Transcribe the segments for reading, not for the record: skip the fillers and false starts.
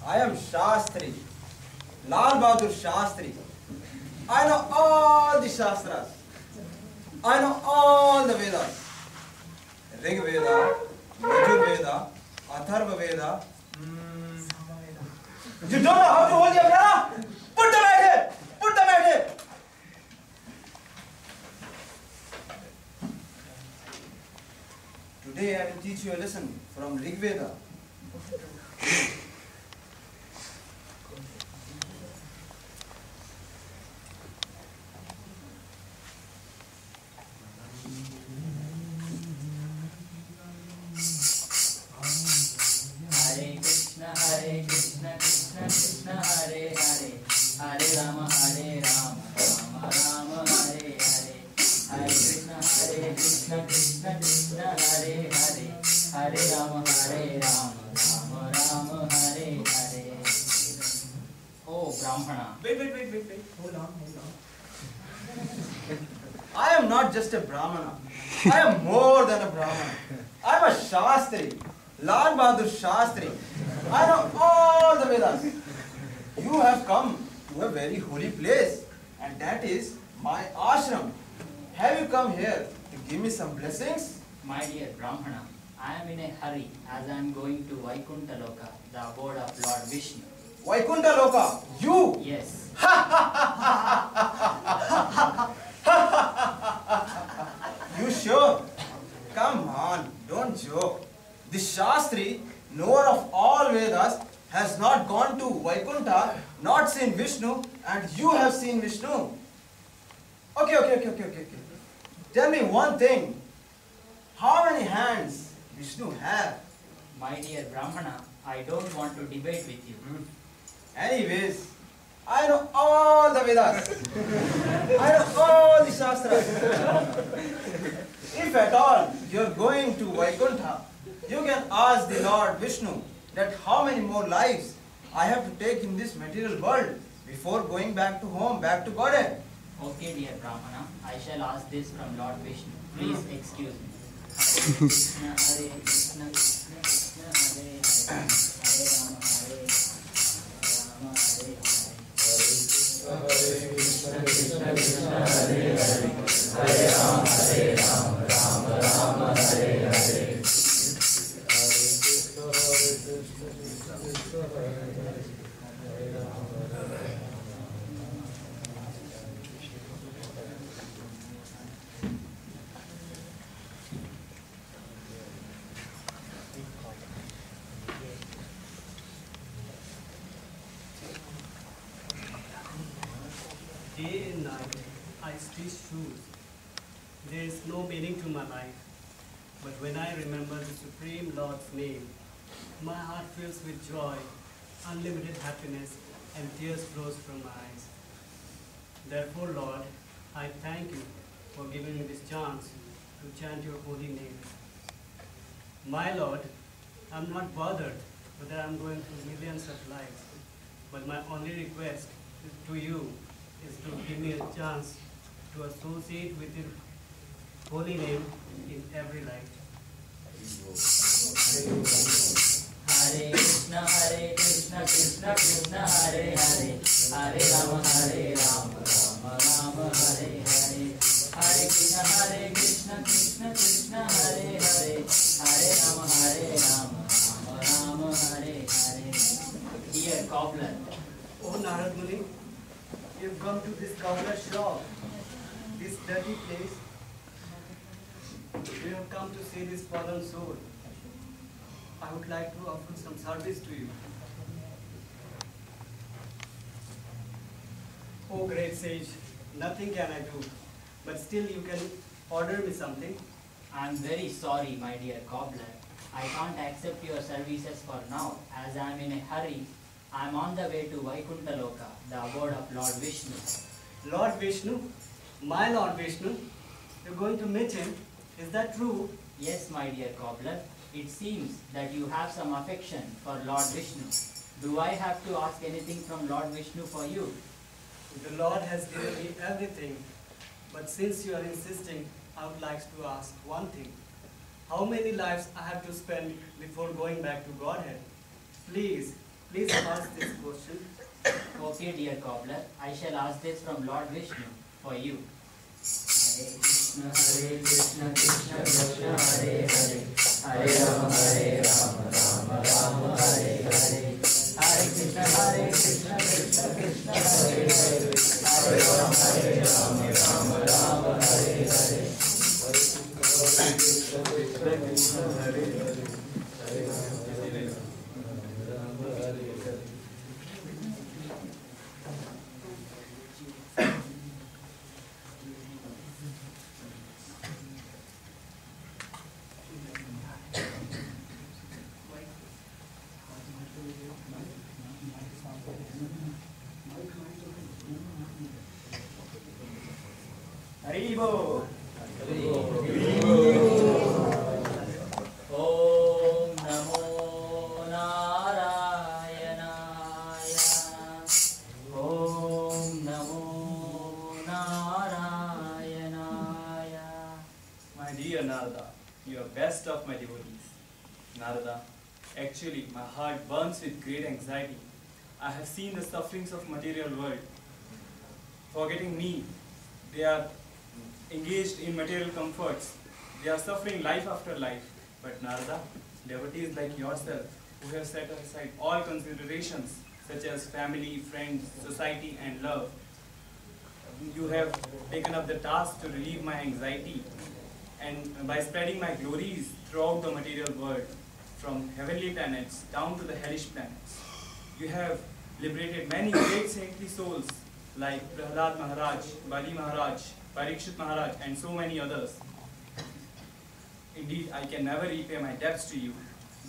I am Shastri, Lal Bahadur Shastri. I know all the Shastras. I know all the Vedas. Rig Veda, Yajur Veda, Atharva Veda. You don't know how to hold the umbrella? Put them at here! Put them at here! Today I will teach you a lesson from Rig Veda. Hare Krishna, Krishna Krishna, Hare Hare, Hare Rama, Rama Rama, Hare Hare. Hare Krishna, Krishna Krishna, Hare Hare, Hare Rama, Rama Rama, Hare Hare. Oh, Brahmana. Wait. Hold on. I am not just a Brahmana. I am more than a Brahmana. I am a Shastri. Lal Bahadur Shastri. I know all the Vedas. You have come to a very holy place, and that is my ashram. Have you come here to give me some blessings? My dear Brahmana, I am in a hurry as I am going to Vaikuntha Loka, the abode of Lord Vishnu. Vaikuntha Loka, you? Yes. You sure? Come on, don't joke. The Shastri, knower of all Vedas, has not gone to Vaikuntha, not seen Vishnu, and you have seen Vishnu. Okay. Tell me one thing. How many hands Vishnu have? My dear Brahmana, I don't want to debate with you. Anyways, I know all the Vedas. I know all the Shastras. If at all you are going to Vaikuntha, you can ask the Lord Vishnu that how many more lives I have to take in this material world before going back to home, back to Godhead. Okay, dear Brahmana, I shall ask this from Lord Vishnu. Please excuse me. Hare Krishna, Krishna Krishna, Hare Hare, Hare Rama, Rama Hare Hare. Hare Krishna, Krishna Krishna, Hare Hare, Hare Rama, Rama Hare Hare. Day and night I stitch shoes. There is no meaning to my life. But when I remember the Supreme Lord's name, my heart fills with joy, unlimited happiness, and tears flows from my eyes. Therefore, Lord, I thank you for giving me this chance to chant your holy name. My Lord, I'm not bothered whether I'm going through millions of lives, but my only request to you is to give me a chance to associate with your holy name in every life. Hare Krishna, Krishna Krishna, Hare Hare, Hare Rama, Rama Hare Hare. Hare Krishna, Krishna Krishna, Hare Hare, Hare Rama, Rama Hare Hare. Dear cobbler, Oh Narad Muni, you've come to this cobbler shop, this dirty place. We have come to see this fallen soul. I would like to offer some service to you. Oh great sage, nothing can I do, but still you can order me something. I am very sorry, my dear cobbler. I can't accept your services for now, as I am in a hurry. I am on the way to Vaikuntha Loka, the abode of Lord Vishnu. Lord Vishnu? My Lord Vishnu? You're going to meet him? Is that true? Yes, my dear cobbler. It seems that you have some affection for Lord Vishnu. Do I have to ask anything from Lord Vishnu for you? The Lord has given me everything, but since you are insisting, I would like to ask one thing. How many lives I have to spend before going back to Godhead? Please, Please ask this question. Okay, dear cobbler, I shall ask this from Lord Vishnu for you. Hare Krishna, Krishna Krishna, Hare Hare, Hare Rama, Rama Rama, Hare Hare, Hare Krishna, Krishna Krishna, Hare Hare, Hare Rama, Rama Rama, Hare Hare. Haribo. Om Namo Narayanaya. Om Namo Narayanaya. My dear Narada, you are best of my devotees. Narada, actually my heart burns with great anxiety. I have seen the sufferings of material world. Forgetting me, they are engaged in material comforts. They are suffering life after life. But Narada, devotees like yourself, who have set aside all considerations such as family, friends, society and love, you have taken up the task to relieve my anxiety and by spreading my glories throughout the material world, from heavenly planets down to the hellish planets. You have liberated many great saintly souls like Prahlad Maharaj, Bali Maharaj, Parikshit Maharaj and so many others. Indeed, I can never repay my debts to you.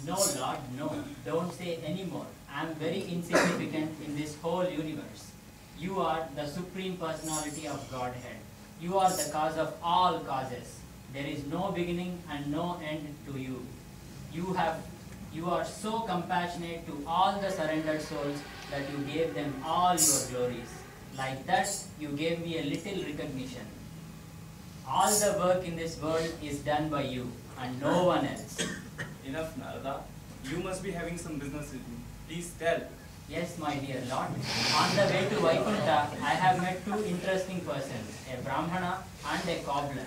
No, Lord, no. Don't say any more. I am very insignificant in this whole universe. You are the Supreme Personality of Godhead. You are the cause of all causes. There is no beginning and no end to you. You are so compassionate to all the surrendered souls that you gave them all your glories. Like that, you gave me a little recognition. All the work in this world is done by you and no one else. Enough, Narada. You must be having some business with me. Please tell. Yes, my dear Lord. On the way to Vaikuntha, I have met two interesting persons, a Brahmana and a cobbler.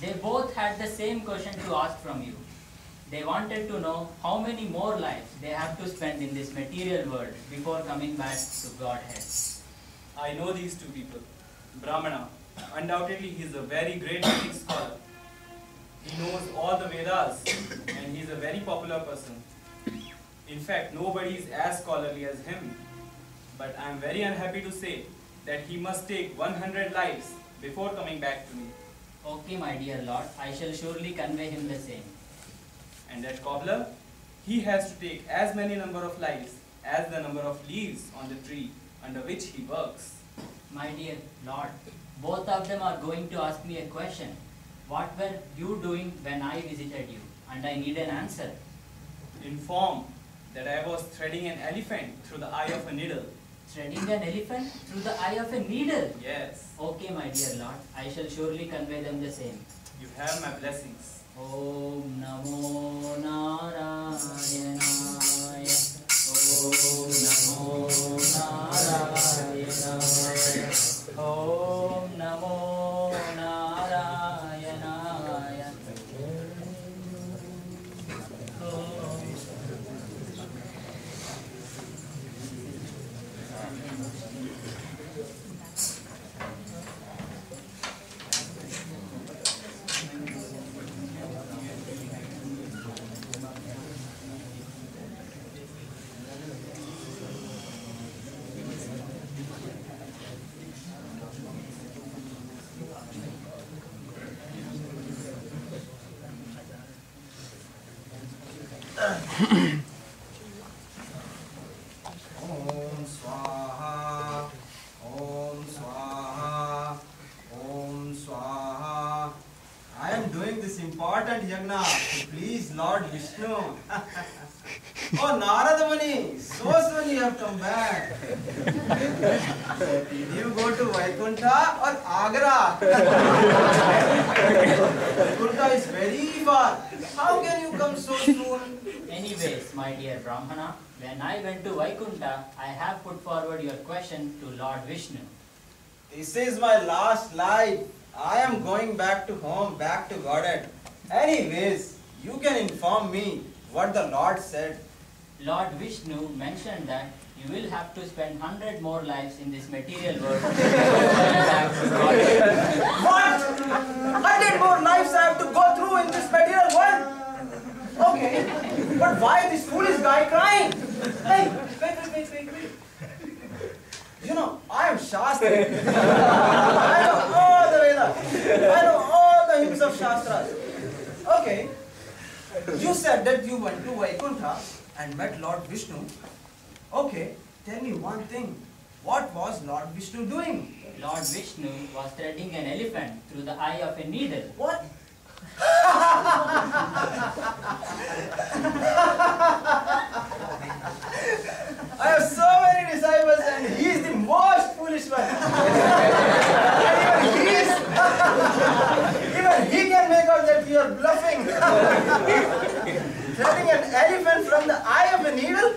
They both had the same question to ask from you. They wanted to know how many more lives they have to spend in this material world before coming back to Godhead. I know these two people. Brahmana, undoubtedly he is a very great Vedic scholar. He knows all the Vedas and he is a very popular person. In fact, nobody is as scholarly as him. But I am very unhappy to say that he must take 100 lives before coming back to me. Okay, my dear Lord, I shall surely convey him the same. And that cobbler, he has to take as many number of lives as the number of leaves on the tree under which he works. My dear Lord, both of them are going to ask me a question. What were you doing when I visited you? And I need an answer. Inform that I was threading an elephant through the eye of a needle. Threading an elephant through the eye of a needle? Yes. Okay, my dear Lord, I shall surely convey them the same. You have my blessings. Om Namo Narayanaya. Om Namo Narayanaya. Om Namo Narayanaya. Om Swaha, Om Swaha, Om Swaha. I am doing this important yagna to please Lord Vishnu. Oh, Narada Muni, so soon you have come back. Did you go to Vaikuntha or Agra? Vaikuntha is very far. How can you come so soon? Anyways, my dear Brahmana, when I went to Vaikuntha, I have put forward your question to Lord Vishnu. This is my last life. I am going back to home, back to Godhead. Anyways, you can inform me what the Lord said. Lord Vishnu mentioned that you will have to spend 100 more lives in this material world. Going back to Godhead. What? 100 more lives I have to go through in this material world? Okay, but why this foolish guy crying? Hey, wait. You know, I am Shastri. I know all the Vedas. I know all the hymns of Shastras. Okay, you said that you went to Vaikuntha and met Lord Vishnu. Okay, tell me one thing. What was Lord Vishnu doing? Lord Vishnu was threading an elephant through the eye of a needle. What? I have so many disciples and he is the most foolish one. Even he can make out that you are bluffing. Threading an elephant from the eye of a needle?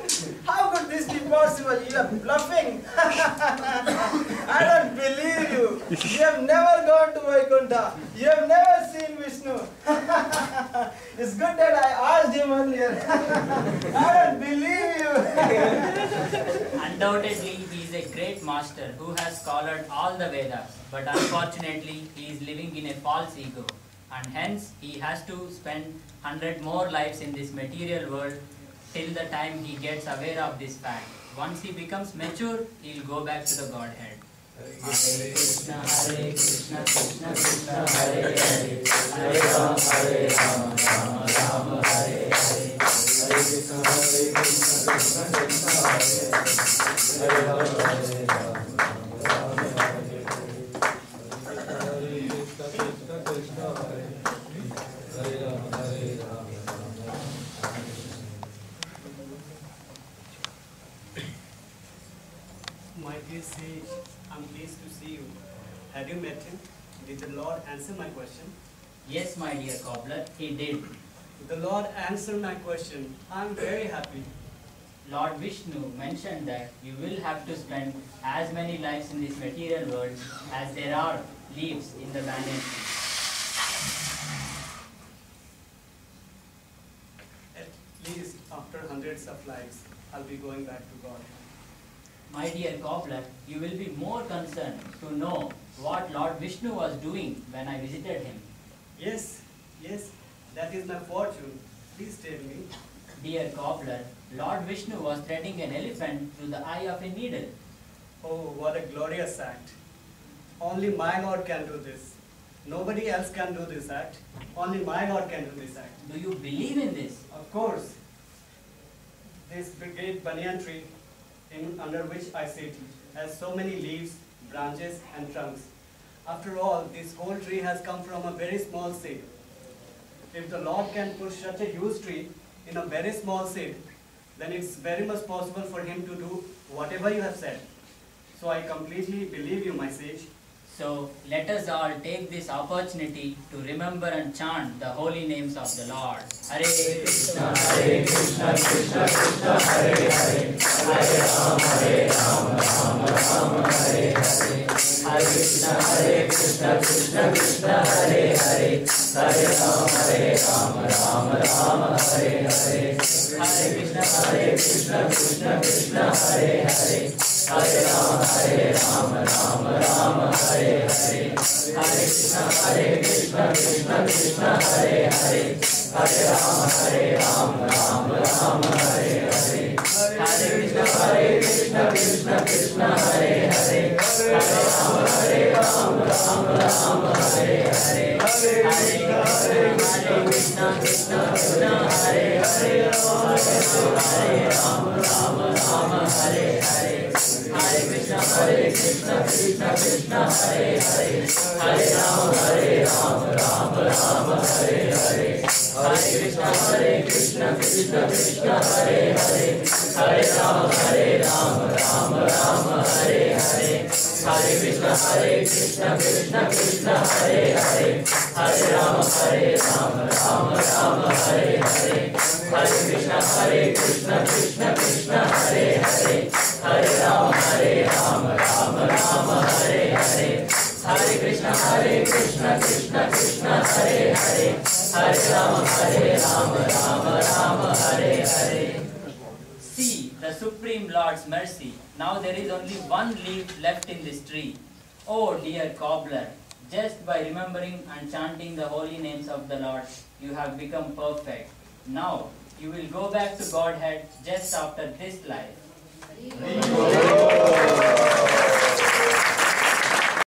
How could this be possible? You are bluffing. I don't believe you. You have never gone to Vaikuntha. You have never seen Vishnu. It's good that I asked him earlier. I don't believe you. Undoubtedly, he is a great master who has scholared all the Vedas, but unfortunately, he is living in a false ego, and hence he has to spend 100 more lives in this material world till the time he gets aware of this fact. Once he becomes mature, he will go back to the Godhead. Hare Krishna, Krishna Krishna, Hare Hare, Hare Rama, Rama Rama, Hare Hare, Hare Krishna, Krishna Krishna, Hare Hare, Hare My dear sage, I'm pleased to see you. Had you met him? Did the Lord answer my question? Yes, my dear cobbler, he did. The Lord answered my question. I'm very happy. Lord Vishnu mentioned that you will have to spend as many lives in this material world as there are leaves in the banyan tree. At least after hundreds of lives, I'll be going back to God. My dear cobbler, you will be more concerned to know what Lord Vishnu was doing when I visited him. Yes, that is my fortune. Please tell me. Dear cobbler, Lord Vishnu was threading an elephant through the eye of a needle. Oh, what a glorious act. Only my Lord can do this. Nobody else can do this act. Only my Lord can do this act. Do you believe in this? Of course. This great banyan tree under which I sit has so many leaves, branches and trunks. After all, this whole tree has come from a very small seed. If the Lord can push such a huge tree in a very small seed, then it's very much possible for him to do whatever you have said. So I completely believe you, my sage. So let us all take this opportunity to remember and chant the holy names of the Lord. Hare Krishna, Krishna Krishna, Hare Hare, Hare Rama, Rama Rama, Hare Hare, Hare Krishna, Krishna Krishna, Hare Hare, Hare Rama, Rama Rama, Hare Hare, Hare Krishna, Krishna Krishna, Hare Hare, Hare Rama, Rama Rama, Hare Hare, Hare Krishna, Krishna Krishna, Hare Hare, Hare Rama, Rama Rama, Hare Hare, Hare Krishna, Krishna Krishna, Hare Hare, Hare Rama, Rama Rama, Hare Hare, Krishna Krishna Krishna Hare Hare Hare Ram Ram Ram Hare Hare Hare Krishna Krishna Krishna Hare Hare Hare Ram Ram Ram Hare Hare Hare Krishna Krishna Krishna Hare Hare Hare Ram Ram Ram Hare Hare Hare Krishna Krishna Krishna Hare Hare Hare Ram Ram Ram Hare Hare Hare Krishna Krishna Krishna Hare Hare Hare Ram Ram Ram Hare Hare Hare Krishna Krishna Krishna Hare Hare Hare Ram Ram Hare Hare. See the Supreme Lord's mercy. Now there is only one leaf left in this tree. Oh dear cobbler, just by remembering and chanting the holy names of the Lord, you have become perfect. Now you will go back to Godhead just after this life.